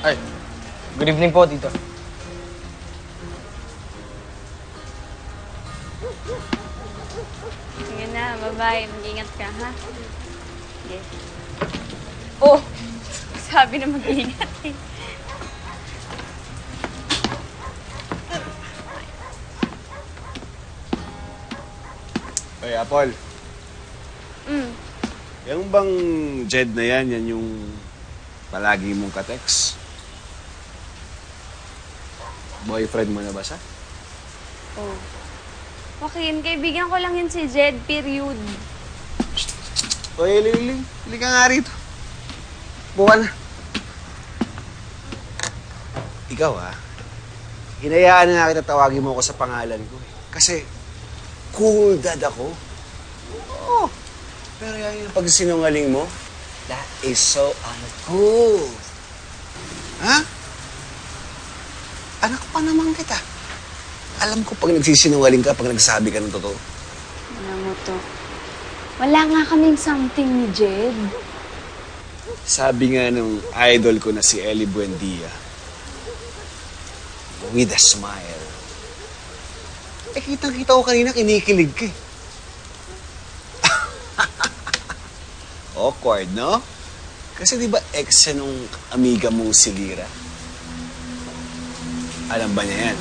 Ay, good evening po, tito. Sige na, bye-bye. Mag-ingat ka, ha? Sige. Oh! Sabi na mag-ingat eh. Oy, Apol. Yung bang Jed na yan yung palagi mong ka-text? Boyfriend mo na ba siya? Oh. Joaquin, kaibigan ko lang yun si Jed, period. Oy, Liling, hindi ka nga rito. Buka na. Ikaw, hinayaan na kita tawagin mo ako sa pangalan ko. Kasi, cool dad ako. Oo. Pero yan yung pagsinungaling mo, that is so uncool. Ha? Anak pa naman kita. Alam ko pag nagsisinungaling ka, pag nagsabi ka ng totoo. Alam mo to. Wala nga kaming something ni Jed. Sabi nga ng idol ko na si Ellie Buendia, with a smile. Eh, kitang-kita ko kanina, kinikilig ka eh. Awkward, no? Kasi di ba ex nung amiga mong si Lira? Alam ba niya yan?